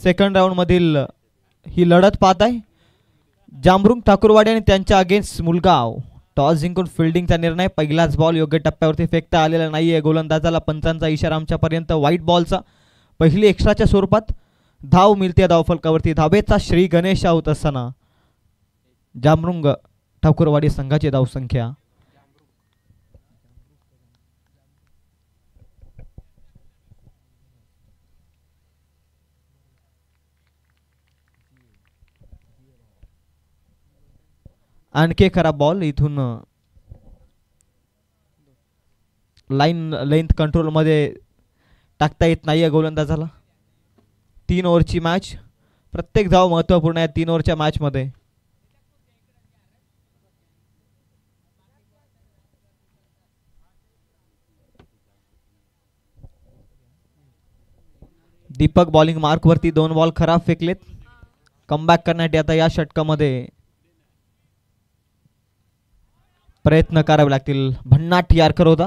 Second round मधील ही लढत पाहत आहे. जांभरुंग ठाकूरवाडी आणि त्यांच्या अगेन्स्ट मुलगाव. टॉस जिंकून फिल्डिंगचा निर्णय. पहिलाच बॉल योग्य टप्प्यावरती फेकता आलेला नाहीये गोलंदाजाला. पंचांचा इशारा आमच्यापर्यंत व्हाईट बॉलचा. पहिली एक्स्ट्राच्या स्वरूपात धाव मिळते धावफलकावरती. धावेचा श्री गणेश आऊत असताना जांभरुंग ठाकूरवाडी संघाची धावसंख्या. आणखी खराब बॉल. इथून लाईन लेंथ कंट्रोल मध्ये टाकता येत नाहीये गोलंदाजाला. 3 ओव्हरची मॅच. प्रत्येक धाव महत्त्वपूर्ण आहे 3 ओव्हरच्या मॅच मध्ये. दीपक बॉलिंग मार्क वरती 2 बॉल खराब फेकलेत. कमबॅक करण्यासाठी आता या षटकामध्ये प्रयत्न करावे लागतील. भन्नाट यार्कर होता.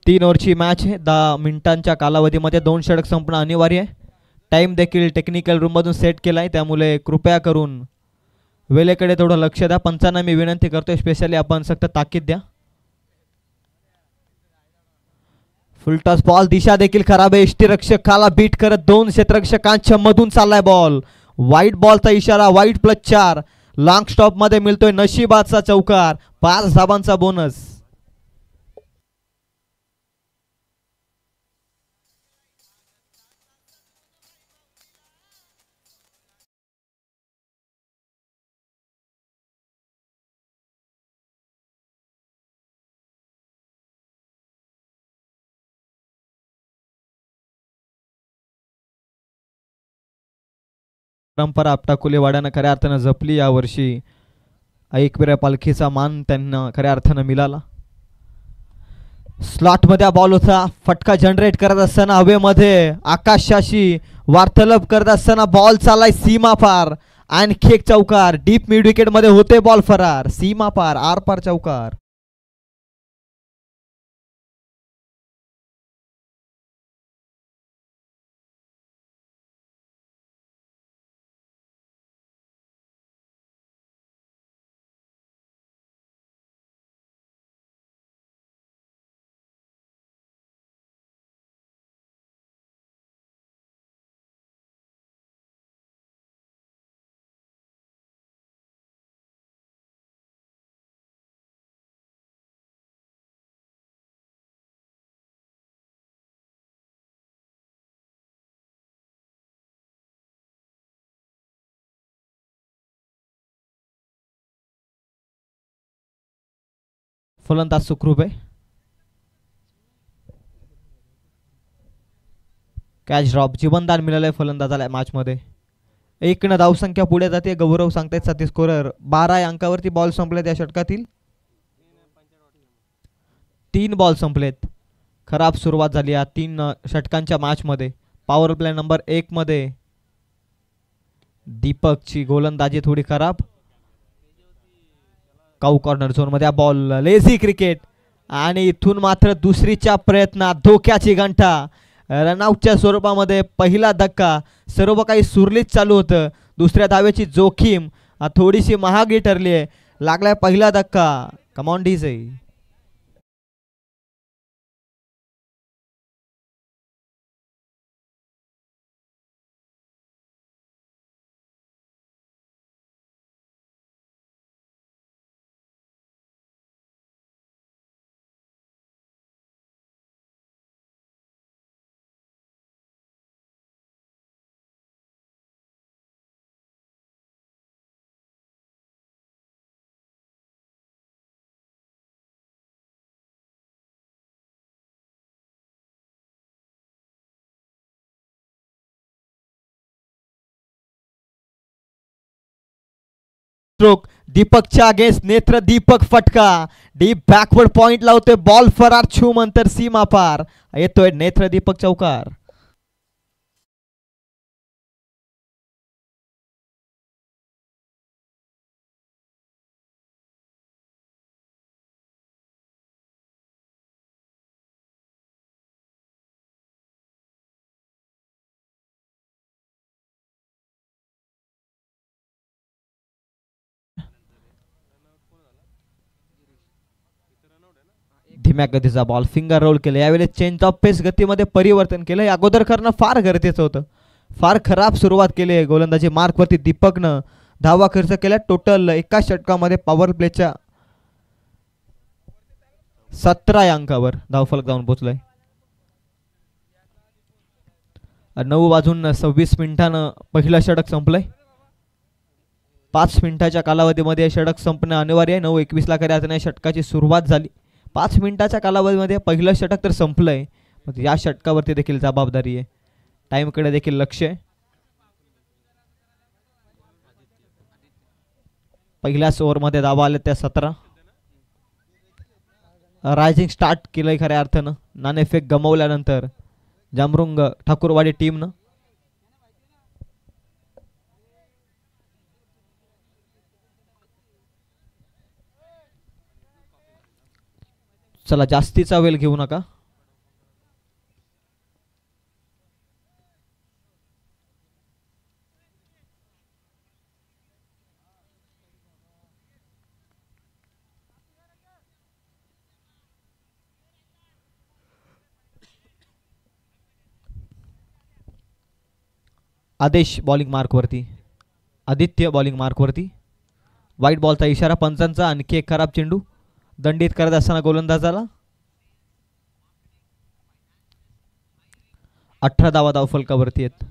3 ओव्हरची मॅच आहे. 10 मिनिटांच्या कालावधीमध्ये 2 षटक संपणं अनिवार्य आहे. टाइम देखील टेक्निकल रूम मधून सेट केलाय, त्यामुळे कृपया करून वेळेकडे थोडं लक्ष द्या. पंचांना मी विनंती करतोय, स्पेशली आपण सक्त ताकीद द्या. Full toss ball. दिशा देखील खराब आहे. यष्टीरक्षकाला बीट करत 2 क्षेत्ररक्षकांच्या मधून चाललाय बॉल. व्हाईट बॉलचा इशारा. व्हाईट +4. लॉंग स्टॉप मध्ये मिळतोय नशिबाचा चौकार. 5 धाबांचा बोनस. परंपरा आपटाकुलेवाड्यानं खऱ्या अर्थानं जपली यावर्षी. ऐकवेऱ्या पालखीचा मान त्यांना खऱ्या अर्थानं मिळाला. स्लॉट मध्ये बॉल होता. फटका जनरेट करत असताना हवेमध्ये आकाशाशी वार्तालाप करत असताना बॉल चाललाय सीमा पार. आणखी एक चौकार. डीप मिड विकेट मध्ये होते बॉल फरार. सीमा पार, आर पार चौकार. फलंदाज सुखरूप आहे. Catch drop. जीवनदान मिळालंय फलंदाजाला मॅच मध्ये. 1 न धावसंख्या पुढे जाते. गौरव सांगतायत 7 स्कोरर. 12 अंकावरती बॉल संपलेत या षटकातील. 3 बॉल संपलेत. खराब सुरुवात झाली या 3 षटकांच्या मॅच मध्ये. पॉवर प्ले नंबर 1 मध्ये दीपकची गोलंदाजी थोडी खराब. काऊ कॉर्नर झोन मध्ये बॉल. Lazy cricket. आणि इथून मात्र दुसरीच्या प्रयत्नात धोक्याची घंटा. रनआउटच्या स्वरूपामध्ये पहिला धक्का. सर्व काही सुरळीत चालू होतं. दुसऱ्या धावेची जोखीम थोडीशी महागडी ठरली आहे. लागलाय पहिला धक्का. Come on DJ. स्ट्रोक. दीपकच्या अगेन्स्ट नेत्र दीपक फटका. डीप बॅकवर्ड पॉइंट लावतोय बॉल फरार. छूम अंतर सीमा पार. येतोय नेत्र दीपक चौकार. धीम्या गतीचा बॉल, फिंगर रोल केलं. यावेळेस चेंज ऑफ पेस गतीमध्ये परिवर्तन केलं. अगोदर करणं फार गरजेचं होतं. फार खराब सुरुवात केली आहे गोलंदाजी मार्कवरती दीपकनं. धावा खर्च केल्या टोटल एका षटकामध्ये पॉवर प्लेच्या 17 या अंकावर धावफलक जाऊन पोहोचलाय. 9:26 पहिलं षटक संपलंय. 5 मिनिटाच्या कालावधीमध्ये षटक संपणं अनिवार्य आहे. 9:21 खऱ्या षटकाची सुरुवात झाली. 5 मिनिटाच्या कालावधीमध्ये पहिलं षटक तर संपलंय. या षटकावरती देखील जबाबदारी आहे. टाइमकडे देखील लक्ष आहे. पहिल्याच ओव्हरमध्ये धावा आल्या त्या 17. रायझिंग स्टार्ट केलंय खऱ्या अर्थानं नाणेफेक गमावल्यानंतर जामरुंग ठाकूरवाडी टीमनं. चला जास्तीचा वेळ घेऊ नका. आदेश बॉलिंग मार्कवरती, आदित्य बॉलिंग मार्कवरती. व्हाईट बॉलचा इशारा पंचांचा. आणखी एक खराब चेंडू दंडित करत असताना गोलंदाजाला. 18 धावा धावफलकावरती आहेत.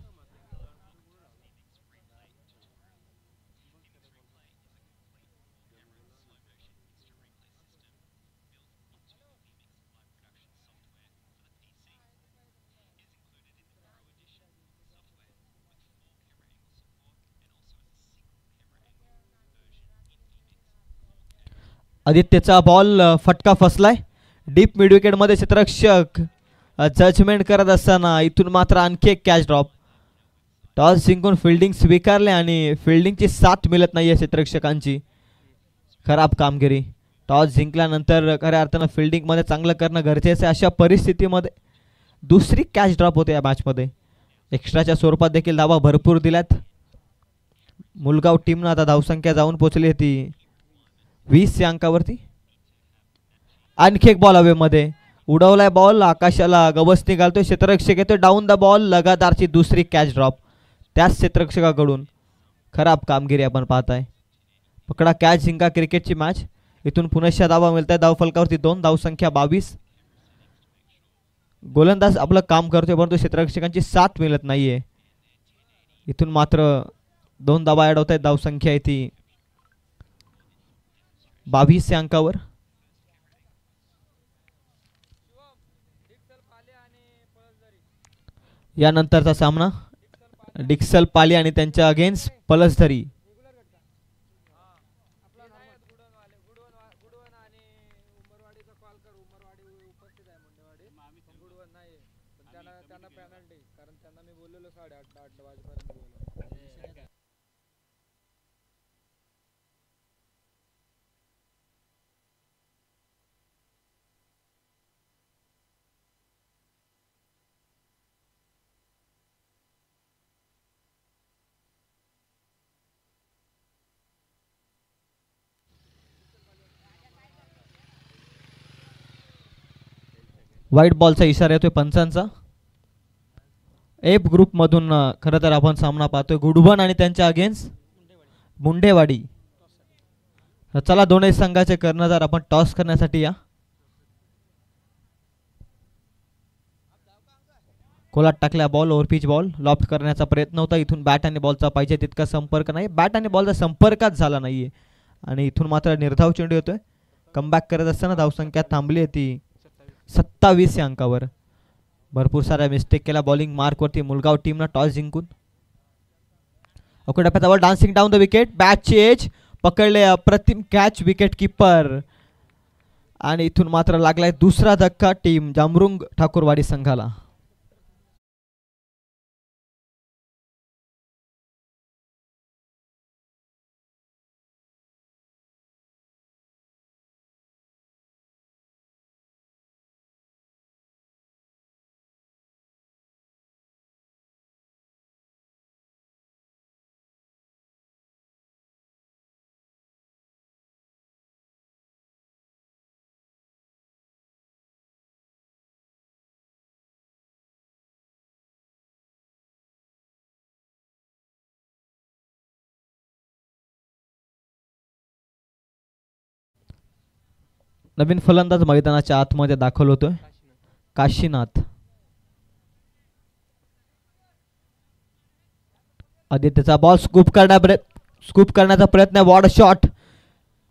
आदित्यचा बॉल फटका फसलाय. डीप मिड विकेटमध्ये क्षेत्ररक्षक जजमेंट करत असताना इथून मात्र आणखी एक कॅच ड्रॉप. टॉस जिंकून फिल्डिंग स्वीकारले आणि फिल्डिंगची साथ मिळत नाही आहे क्षेत्ररक्षकांची. खराब कामगिरी. टॉस जिंकल्यानंतर खऱ्या अर्थानं फिल्डिंगमध्ये चांगलं करणं गरजेचं आहे. अशा परिस्थितीमध्ये दुसरी कॅच ड्रॉप होते या मॅचमध्ये. एक्स्ट्राच्या स्वरूपात देखील धावा भरपूर दिल्यात. मुलगाव टीमनं आता धावसंख्या जाऊन पोहोचली होती 20 या अंकावरती. आणखी एक बॉल हवेमध्ये उडवलाय. बॉल आकाशाला गवसणी घालतोय. क्षेत्ररक्षक येतोय डाऊन द बॉल. लगातारची दुसरी कॅच ड्रॉप त्याच क्षेत्ररक्षकाकडून. खराब कामगिरी आपण पाहताय. पकडा कॅच जिंका क्रिकेटची मॅच. इथून पुनश्च धावा मिळत आहे. धावफलकावरती 2. धावसंख्या 22. गोलंदाज आपलं काम करतोय परंतु क्षेत्ररक्षकांची साथ मिळत नाहीये. इथून मात्र 2 धावा ऍड होत आहेत. धावसंख्या आहे ती 22 या अंकावर. यानंतरचा सामना डिक्सल पाली आणि त्यांच्या अगेन्स्ट पलसधरी. व्हाईट बॉलचा इशारा येतोय पंचांचा. एफ ग्रुप मधून खरं तर आपण सामना पाहतोय गुडबन आणि त्यांच्या अगेन्स्ट मुंडेवाडी. चला दोन्ही संघाचे कर्णधार आपण टॉस करण्यासाठी या. कोलाट टाकल्या बॉल. ओव्हरपिच बॉल लॉफ्ट करण्याचा प्रयत्न होता. इथून बॅट आणि बॉलचा पाहिजे तितका संपर्क नाही. बॅट आणि बॉलचा संपर्कच झाला नाहीये आणि इथून मात्र निर्धाव चेंडू येतोय. कमबॅक करत असताना धावसंख्या थांबली आहे ती 27 या अंकावर. भरपूर साऱ्या मिस्टेक केल्या बॉलिंग मार्कवरती मुलगाव टीमनं टॉस जिंकून. टप्प्यावर डान्सिंग डाऊन द विकेट. बॅटची एज पकडले अप्रतिम कॅच विकेट किपर आणि इथून मात्र लागलाय दुसरा धक्का टीम जामरुंग ठाकूरवाडी संघाला. नवीन फलंदाज मैदानाच्या आतमध्ये दाखल होतोय, काशीनाथ. आदित्यचा बॉल स्कूप करण्याचा प्रयत्न, वॉड शॉट,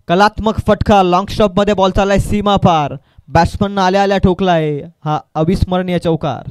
कलात्मक फटका, लॉंग स्टॉप मध्ये बॉल चाललाय सीमा पार, बॅट्समन आल्या आल्या ठोकलाय हा अविस्मरणीय चौकार.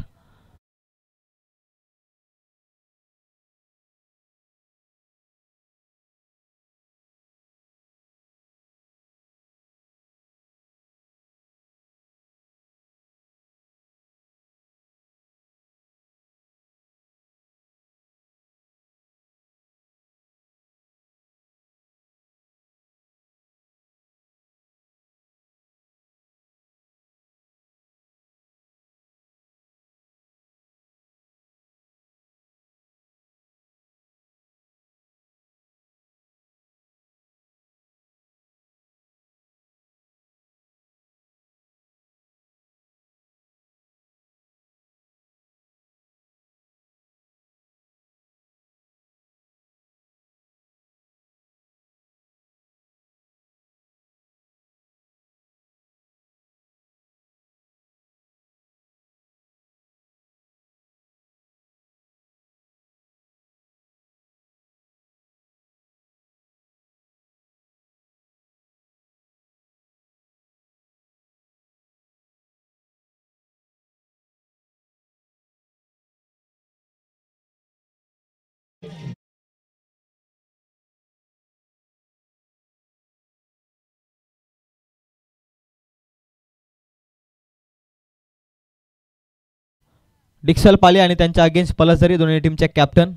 डिक्सल पाले आणि त्यांच्या अगेन्स्ट पलसरी दोन्ही टीमचे कॅप्टन.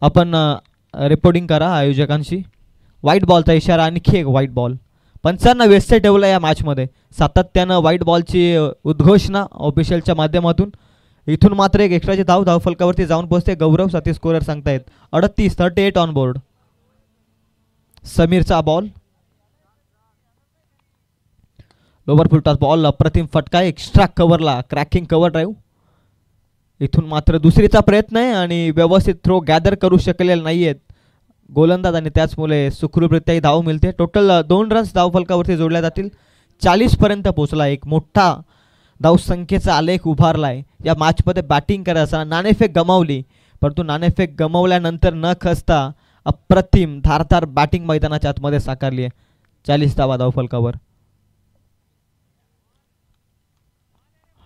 आपण रिपोर्टिंग करा आयोजकांशी. व्हाईट बॉलचा इशारा, आणखी एक व्हाईट बॉल. पंचांना व्यस्त ठेवलं या मॅचमध्ये, सातत्यानं व्हाईट बॉलची उद्घोषणा ऑफिशियलच्या माध्यमातून. इथून मात्र एक एक्स्ट्राची धावफलकावरती जाऊन पोहोचते. गौरव साथी स्कोरर सांगतायत 38 ऑन बोर्ड. समीरचा बॉल, लोवर फुलटॉस बॉल, अप्रतिम फटका, एक्स्ट्रा कव्हरला, क्रॅकिंग कव्हर ड्राईव्ह. इथून मात्र दुसरीचा प्रयत्न आहे आणि व्यवस्थित थ्रो गॅदर करू शकलेले नाहीयेत गोलंदाज आणि त्याचमुळे सुखरूपरित्या धाव मिळते. टोटल 2 रन्स धावफलकावरती जोडल्या जातील. 40 पर्यंत पोहोचला. एक मोठा धावसंख्येचा आलेख उभारलाय. या मॅचमध्ये बॅटिंग करत असताना नाणेफेक गमावली, परंतु नाणेफेक गमावल्यानंतर न खचता अप्रतिम धारदार बॅटिंग मैदानाच्या आतमध्ये साकारली आहे. 40 धावा धावफलकावर.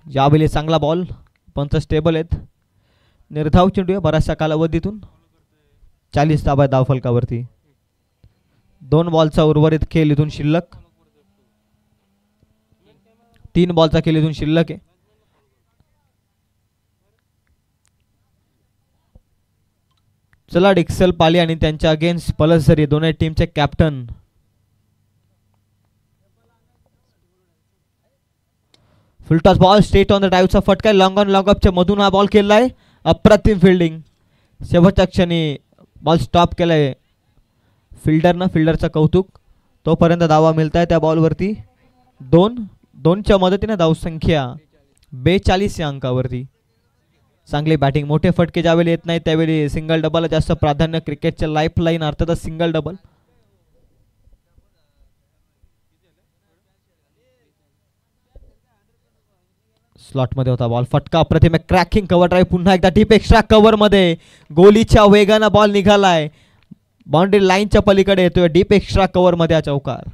यावेळी चांगला बॉल, पंच स्टेबल आहेत. निर्धाव चेंडू आहे बऱ्याचशा कालावधीतून. 40 धावा धावफलकावरती. 2 बॉलचा उर्वरित खेळ इथून शिल्लक. 3 बॉलचा खेळ इथून शिल्लक आहे. चला, डिक्सल पाली आणि त्यांच्या अगेन्स्ट पलसरी दोन्ही टीमचे captain. Full toss ball, straight on the ड्राईव्हचा फटका, लॉंग ऑन लॉंग अपच्या मधून हा बॉल केलाय. अप्रतिम फिल्डिंग. शेवटच्या क्षणी बॉल स्टॉप केलाय फिल्डरनं. फिल्डरचं कौतुक. तोपर्यंत धावा मिळत आहे त्या बॉलवरती. 2च्या मदतीने धावसंख्या 42 या अंकावरती. चांगली बॅटिंग. मोठे फटके ज्यावेळी येत नाही त्यावेळी सिंगल डबल जास्त प्राधान्य. क्रिकेटच्या लाईफ लाईन अर्थातच सिंगल डबल. स्लॉटमध्ये होता बॉल, फटका अप्रतिम, क्रॅकिंग कव्हर ड्राईव्ह, पुन्हा एकदा डीप एक्स्ट्रा कव्हर मध्ये गोलीच्या वेगानं बॉल निघालाय. बाउंड्री लाईनच्या पलीकडे येतोय. डीप एक्स्ट्रा कव्हर मध्ये हा चौकार.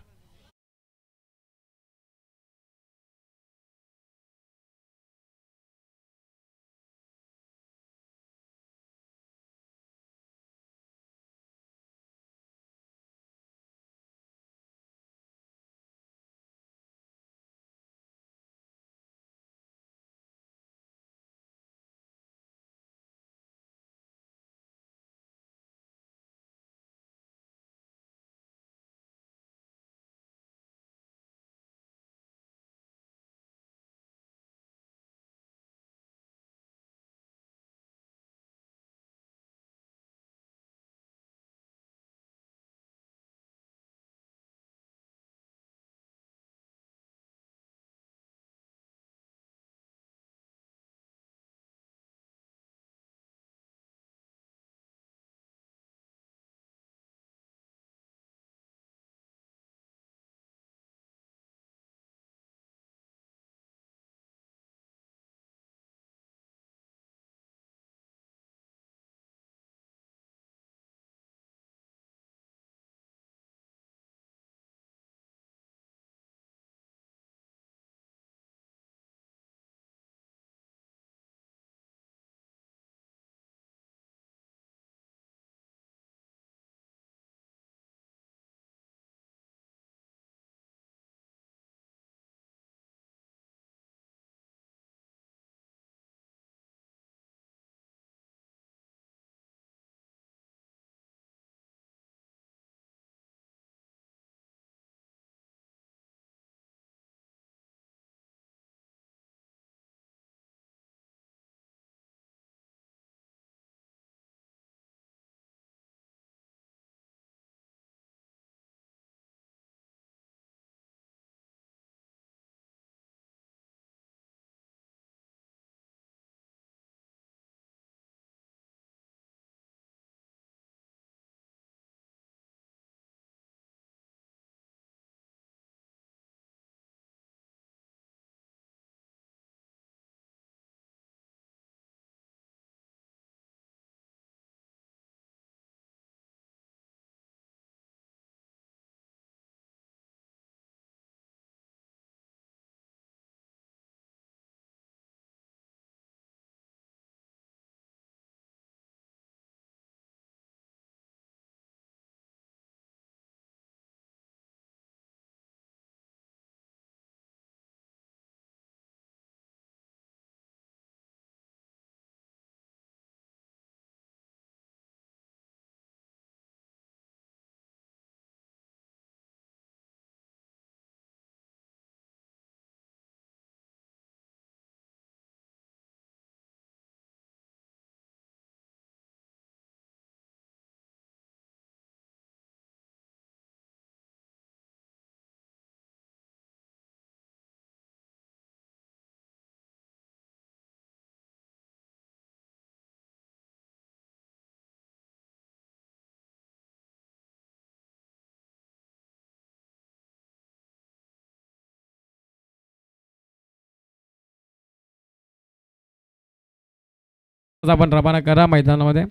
आपण रवाना करा मैदानामध्ये.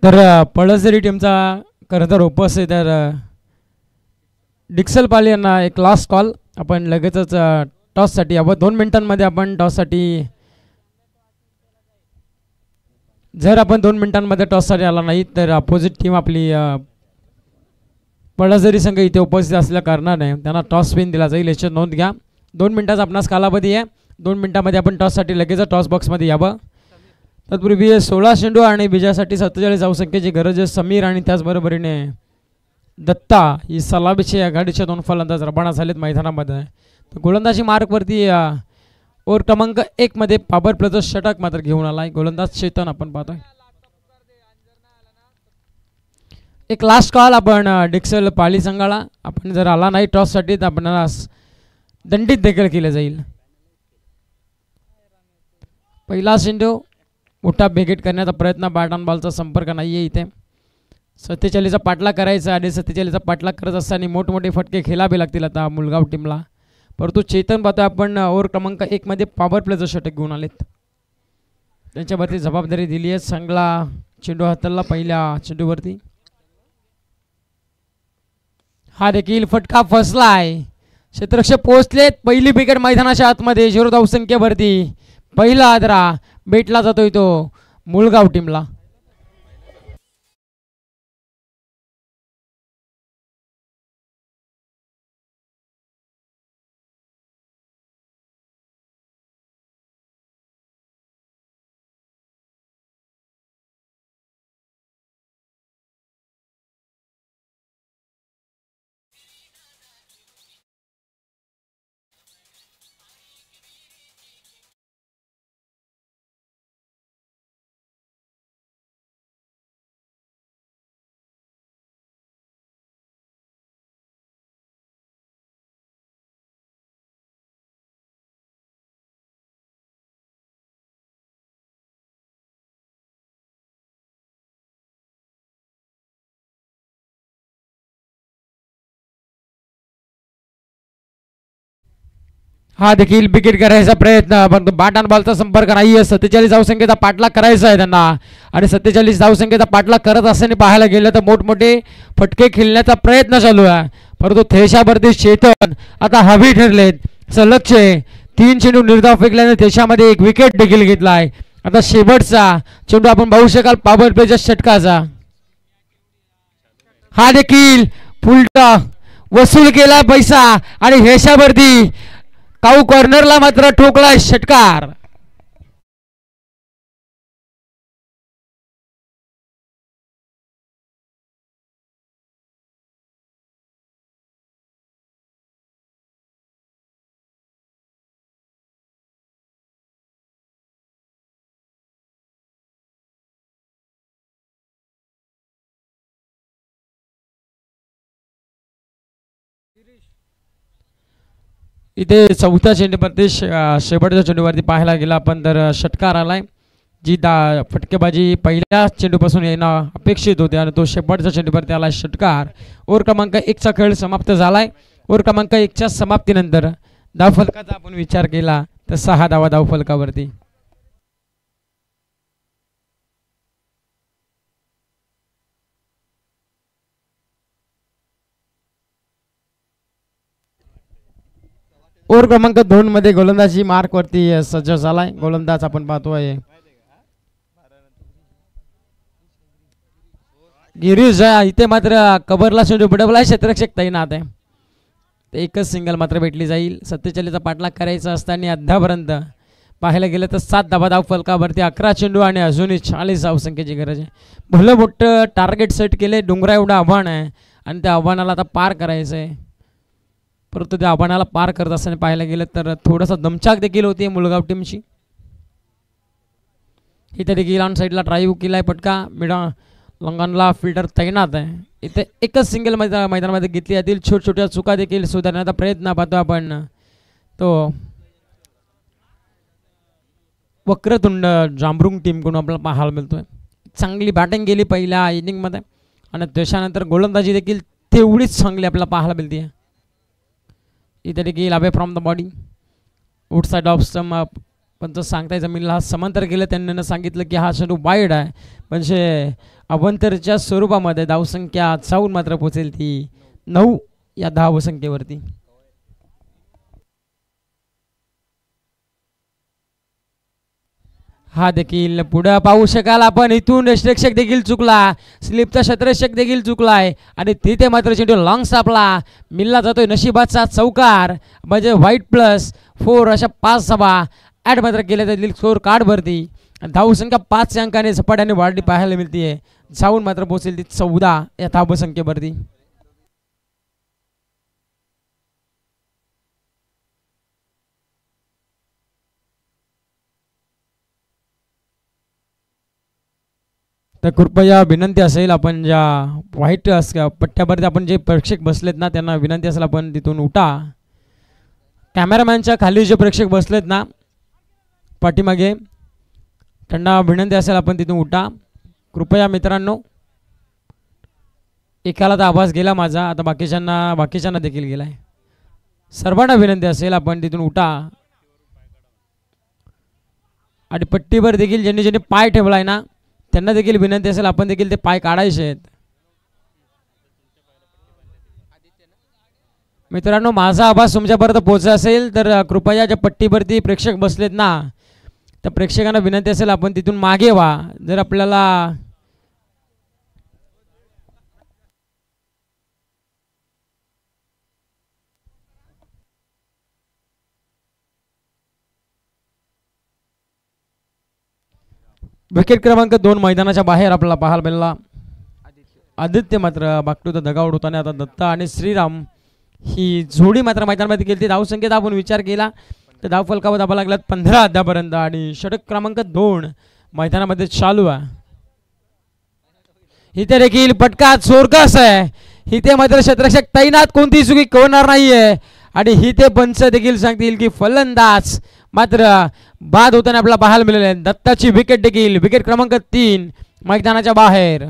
तर पळसरी टीमचा खरं तर उपस्थित तर डिक्सल पाल यांना एक लास्ट कॉल. आपण लगेचच टॉससाठी यावं. 2 मिनिटांमध्ये आपण टॉससाठी, जर आपण 2 मिनिटांमध्ये टॉससाठी आला नाही तर अपोजिट टीम आपली पळसरी संघ इथे उपस्थित असल्या कारणाने त्यांना टॉस विन दिला जाईल, याची नोंद घ्या. 2 मिनिटाचा आपणास कालावधी आहे. 2 मिनिटांमध्ये आपण टॉससाठी लगेच टॉस बॉक्समध्ये यावं. तत्पूर्वी 16 चेंडू आणि विजयासाठी 47 धावसंख्येची गरज आहे. समीर आणि त्याचबरोबरीने दत्ता ही सलामीची आघाडीचे 2 फलंदाज रवाना झालेत मैदानामध्ये. तर गोलंदाजी मार्कवरती ओव्हर क्रमांक 1 मध्ये पॉवर प्लेचं षटक मात्र घेऊन आलाय गोलंदाज चेतन. आपण पाहतोय एक लास्ट कॉल आपण डिक्सल पाली संघाला. आपण जर आला नाही टॉससाठी तर आपल्याला दंडित देखील केलं जाईल. पहिला चेंडू मोठा बेगेट करण्याचा प्रयत्न, बॅट ऑन बॉलचा संपर्क नाही आहे इथे. 47चा पाठलाग करायचा आणि 47चा पाठलाग करत असताना मोठमोठे फटके खेळावे लागतील आता मुलगाव टीमला. परंतु चेतन पाहतोय आपण ओव्हर क्रमांक 1 मध्ये पॉवर प्लेचं षटक घेऊन आलेत. त्यांच्यावरती जबाबदारी दिली आहे. चांगला चेंडू हाताळला पहिल्या चेंडूवरती. हा देखील फटका फसलाय. क्षेत्ररक्षक पोहोचलेत. पहिली विकेट मैदानाच्या आतमध्ये 0 धावसंख्येवरती. पहिला आदरा भेटला जातोय तो मुलगाव टीमला. हा देखील विकेट करायचा प्रयत्न, परंतु बॅट ऑन बॉलचा संपर्क नाही आहे. 47 धावसंख्येचा पाठलाग करायचा आहे त्यांना आणि 47 धावसंख्येचा पाठलाग करत असताना पाहायला गेलं तर मोठमोठे फटके खेळण्याचा प्रयत्न चालू आहे. परंतु थेशावरती चेतन आता हवी ठरलेत. सलगचे 3 चेंडू निर्धाव फेकल्याने थेशामध्ये एक विकेट देखील घेतला आहे. आता शेवटचा चेंडू आपण पाहू शकाल पॉवर प्लेच्या षटकाचा. हा देखील फुलटा वसूल केला पैसा आणि थेशावरती काऊ कॉर्नरला मात्र ठोकला षटकार. इथे चौथ्या चेंडूवरती शेवटच्या चेंडूवरती पाहायला गेला आपण तर षटकार आलाय. जी फटकेबाजी पहिल्या चेंडूपासून येणं अपेक्षित होते आणि तो शेवटच्या चेंडूवरती आला षटकार. ओव्हर क्रमांक 1चा खेळ समाप्त झालाय. ओव्हर क्रमांक 1च्या समाप्तीनंतर धावफलकाचा आपण विचार केला तर 6 धावा धावफलकावरती. ओव्हर क्रमांक 2 मध्ये गोलंदाजी मार्कवरती सज्ज झालाय. गोलंदाज आपण पाहतोय गिरीश. इथे मात्र कबरला चेंडू बुडवलाय. क्षेत्ररक्षक तैनात आहे. एकच सिंगल मात्र भेटली जाईल. 47चा पाठलाग करायचा असताना अद्यापर्यंत पाहायला गेलं तर 7 धावा धावफलकावरती. 11 चेंडू आणि अजूनही 40 धावसंख्येची गरज आहे. भलं मोठं टार्गेट सेट केले. डोंगरा एवढं आव्हान आहे आणि त्या आव्हानाला आता पार करायचं आहे. परंतु त्या आव्हानाला पार करत असताना पाहायला गेलं तर थोडासा दमछाक देखील होती मुलगाव टीमची. इथे देखील ऑन साईडला ड्राईव्ह केला आहे पटका मिडा लॉंगॉनला फिल्डर तैनात आहे. इथे एकच सिंगल मैदानामध्ये घेतली जातील. छोट्या चुका देखील सुधारण्याचा प्रयत्न पाहतो आपण. तो वक्रतुंड जांभरुंग टीमकडून आपल्याला पाहायला मिळतोय. चांगली बॅटिंग गेली पहिल्या इनिंगमध्ये आणि त्याच्यानंतर गोलंदाजी देखील तेवढीच चांगली आपल्याला पाहायला मिळते. इथे देखील away from the body out side off stump पण सांगताय जमिनीला हा समांतर केलं. त्यांनी सांगितलं की हा चेंडू वाईड आहे म्हणजे अवंतरच्या स्वरूपामध्ये धावसंख्या जाऊन मात्र पोचेल ती 9 या धावसंख्येवरती. हा देखील पुढे पाहू शकाल आपण. इथून यष्टिरक्षक देखील चुकला. स्लिपचा क्षेत्ररक्षक देखील चुकलाय आणि तिथे मात्र चेंडू लॉंग स्टापला मिलला जातोय. नशिबाचा चौकार म्हणजे व्हाईट+4 अशा 5 सभा ॲड मात्र केल्या जातील स्कोर कार्डवरती. धावसंख्या 5 अंकाने झपाट्याने वाढली पाहायला मिळते. जाऊन मात्र पोहोचेल ती 14 या धावसंख्येवरती. तर कृपया विनंती असेल आपण ज्या व्हाईट पट्ट्यावरती आपण जे प्रेक्षक बसलेत ना त्यांना विनंती असेल आपण तिथून उठा. कॅमेरामॅनच्या खाली जे प्रेक्षक बसलेत ना पाठीमागे त्यांना विनंती असेल आपण तिथून उठा कृपया मित्रांनो. एकाला तर आवाज गेला माझा, आता बाकीच्यांना देखील गेलाय. सर्वांना विनंती असेल आपण तिथून उठा आणि पट्टीवर देखील ज्यांनी ज्यांनी पाय ठेवलाय ना त्यांना देखील विनंती असेल आपण देखील ते पाय काढायचे आहेत. मित्रांनो माझा आवाज तुमच्यापर्यंत पोहोचला असेल तर कृपया ज्या पट्टीवरती प्रेक्षक बसलेत ना त्या प्रेक्षकांना विनंती असेल आपण तिथून मागे व्हा. जर आपल्याला विकेट क्रमांक 2 मैदानाच्या बाहेर आपल्याला पाहायला मिळाला. आदित्य मात्र बागटूचा दगावड होताना आता दत्ता आणि श्रीराम ही जोडी मात्र मैदानामध्ये गेली. धावसंख्येत आपण विचार केला तर धाव फलकावर धावा लागल्यात 15 अद्यापर्यंत आणि षटक क्रमांक 2 मैदानामध्ये चालू आहे. इथे देखील पटका चोरकस आहे. इथे मात्र क्षेत्ररक्षक तैनात कोणती चुकी करणार नाहीये आणि इथे पंच देखील सांगतील की फलंदाज मात्र बाद होताना आपल्याला पाहायला मिळाले. दत्ताची विकेट देखील विकेट क्रमांक 3 मैदानाच्या बाहेर.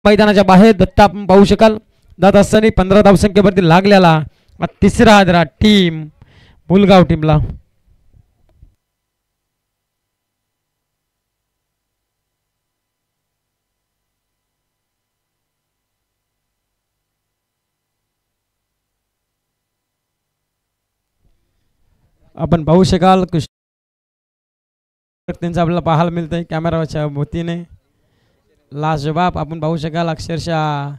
मैदानाच्या बाहेर दत्ता आपण पाहू शकाल जात असताना 15 धावसंख्येवरती लागलेला तिसरा आदरा टीम मुलगाव टीमला. आपण पाहू शकाल त्यांचं आपल्याला पाहायला मिळतंय कॅमेराच्या वतीने लाजवाब. आपण पाहू शकाल अक्षरशः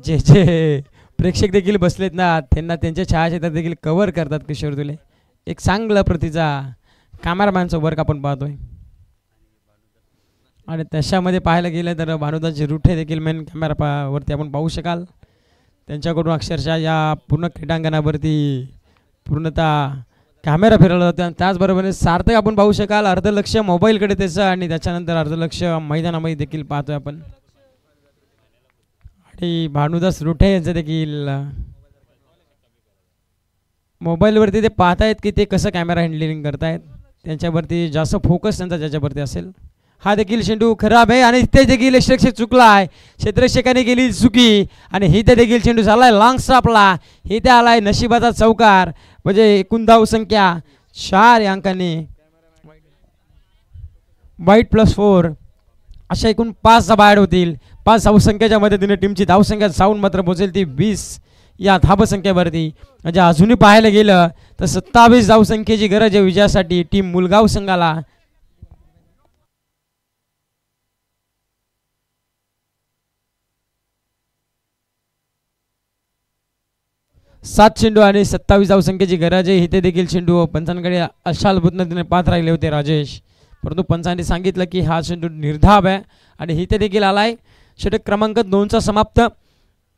जे जे प्रेक्षक देखील बसलेत ना त्यांना त्यांच्या छायाचित्रात देखील कव्हर करतात किशोर तुले. एक चांगला प्रतीचा कॅमेरामॅनचा वर्क आपण पाहतोय आणि त्याच्यामध्ये पाहायला गेलं तर भानुदास रुठे देखील मेन कॅमेरावरती आपण पाहू शकाल. त्यांच्याकडून अक्षरशः या पूर्ण क्रीडांगणावरती पूर्णतः कॅमेरा फिरवला जातो आणि त्याचबरोबरीने सार्थक आपण पाहू शकाल अर्धलक्ष मोबाईलकडे त्याचं आणि त्याच्यानंतर अर्धलक्ष मैदानामध्ये देखील पाहतोय आपण. आणि भानुदास रुठे यांचं देखील मोबाईलवरती ते पाहतायत की ते कसं कॅमेरा हँडलिंग करतायत, त्यांच्यावरती जास्त फोकस त्यांचा ज्याच्यावरती असेल. हा देखील चेंडू खराब आहे आणि इथे देखील क्षेत्ररक्षक चुकला आहे, क्षेत्ररक्षकाने केली चुकी आणि इथे देखील चेंडू झालाय लॉंग स्टॉपला. इथे आलाय नशिबाचा चौकार, म्हणजे एकूण धाव संख्या 4 या अंकाने वाईट +4 अशा एकूण 5 धावा ॲड होतील. 5 धावसंख्येच्या मदतीने टीमची धावसंख्या जाऊन मात्र पोहोचेल ती 20 या धावसंख्येवरती. म्हणजे अजूनही पाहायला गेलं तर 27 धावसंख्येची गरज आहे विजयासाठी टीम मुलगाव संघाला. 7 चेंडू आणि 27 धावसंख्येची गरज आहे. इथे देखील चेंडू पंचांकडे अशाल पद्धतीने पाहत राहिले होते राजेश, परंतु पंचांनी सांगितलं की हा चेंडू निर्धाव आहे आणि इथे देखील आलाय. षटक क्रमांक 2चा समाप्त.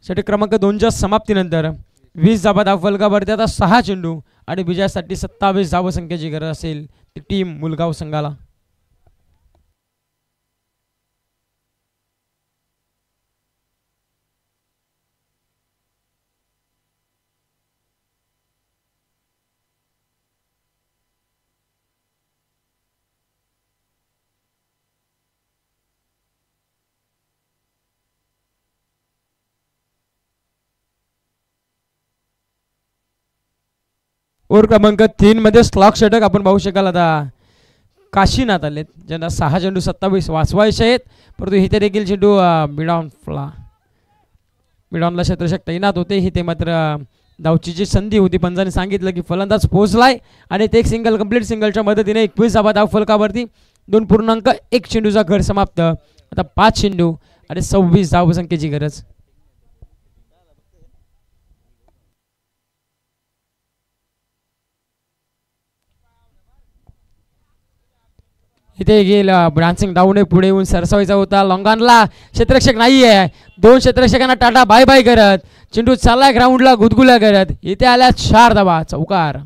षटक क्रमांक 2च्या समाप्तीनंतर 20 धावा धावफलकावरती आता 6 चेंडू आणि विजयासाठी 27 धावसंख्येची गरज असेल ती टीम मुलगाव संघाला. ओव्हर क्रमांक 3 मध्ये स्लॉक षटक आपण पाहू शकाल. आता काशीनाथ आलेत ज्यांना 6 चेंडू 27 वाचवायचे आहेत, परंतु इथे देखील चेंडू मिडॉनला क्षेत्ररक्षक तैनात होते. इथे मात्र धावची जी संधी होती पंचाने सांगितलं की फलंदाज पोहोचलाय आणि ते एक सिंगल कंप्लीट सिंगलच्या मदतीने 21 धावा धावफलकावरती 2.1 चेंडूचा गड समाप्त. आता 5 चेंडू आणि 26 धावसंख्येची गरज. इथे गेल ब्रांसिंग डाऊन पुढे येऊन सरसावायचा होता. लॉंगानला क्षेत्ररक्षक नाही आहे, 2 क्षेत्ररक्षकांना टाटा बाय बाय करत चेंडू चाललाय ग्राउंडला गुदगुल्या करत. इथे आल्या 4 धावा चौकार.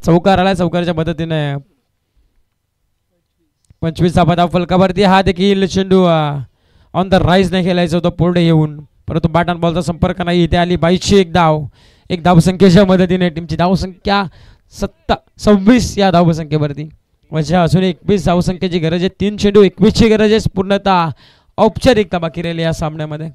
चौकार आला. चौकाराच्या मदतीने 25 धावा धावफलकावरती. हा देखील चेंडू ऑन द राईज नाही खेळायचा होता पुढे येऊन, परंतु बॅट बॉलचा संपर्क नाही. इथे आली 22ची एक धाव. एक धावसंख्येच्या मदतीने टीमची धावसंख्या 26 या धावसंख्येवरती. म्हणजे अजून 21 धावसंख्येची गरज आहे. 3 चेंडू 21ची गरज आहे. पूर्णतः औपचारिकता बाकी राहिली या सामन्यामध्ये.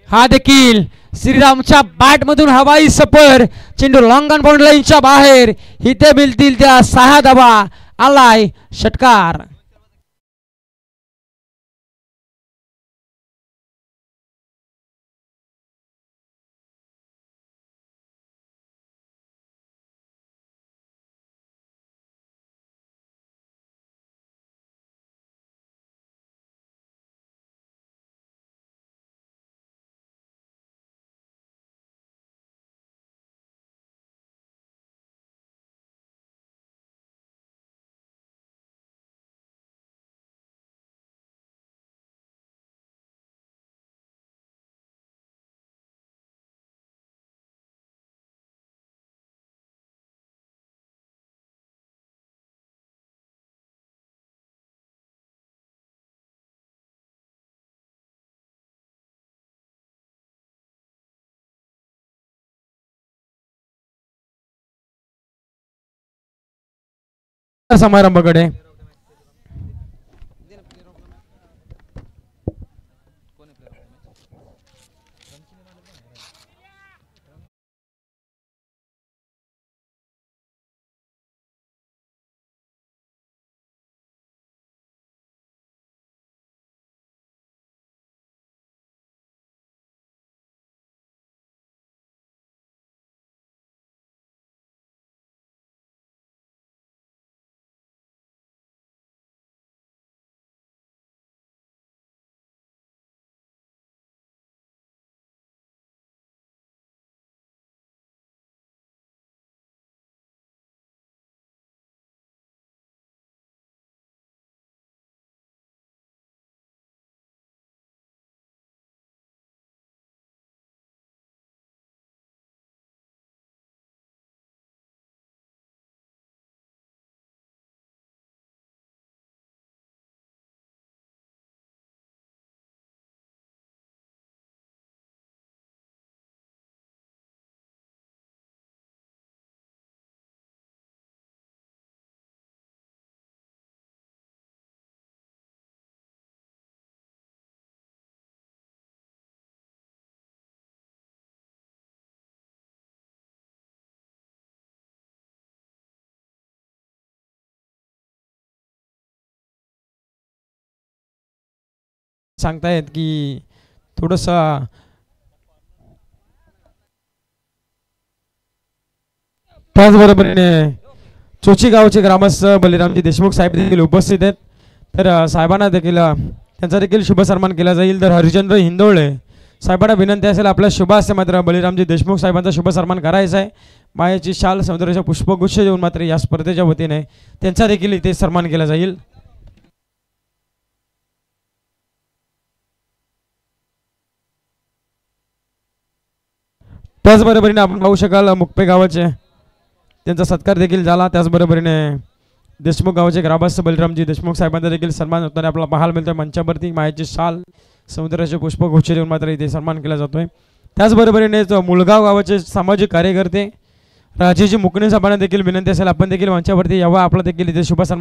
हा देखील श्रीरामच्या बॅट मधून हवाई सफर, चेंडू लॉंग ऑन बाउंड्री लाईनच्या बाहेर. इथे मिळतील त्या 6 धावा. आलाय षटकार. समारंभाकडे सांगतायत की थोडंसं त्याचबरोबरीने चोची गावचे ग्रामस्थ बलिरामजी देशमुख साहेब देखील उपस्थित आहेत. तर साहेबांना देखील त्यांचा देखील शुभ सन्मान केला जाईल. तर हरिचंद्र हिंदोळे साहेबांना विनंती असेल आपल्या शुभ हस्ते मात्र बलिरामजी देशमुख साहेबांचा शुभ सन्मान करायचा आहे. मायेची शाल सौंदर्याचा पुष्पगुच्छ देऊन मात्र या स्पर्धेच्या वतीने त्यांचा देखील इथे सन्मान केला जाईल. त्याचबरोबरीने आपण पाहू शकाल मुक्पे गावाचे त्यांचा सत्कार देखील झाला. त्याचबरोबरीने देशमुख गावाचे ग्रामस्थ बलिरामजी देशमुख साहेबांचा देखील सन्मान होताना आपल्याला पाहायला मिळतोय. मंचावरती मायाची शाल समुद्राचे पुष्पगुच्छ देऊन मात्र इथे सन्मान केला जातोय. त्याचबरोबरीने मुलगाव गावाचे सामाजिक कार्यकर्ते राजेजी मुकणे साहेबांना देखील विनंती असेल आपण देखील मंचावरती यावं. आपला देखील इथे शुभ सन्मान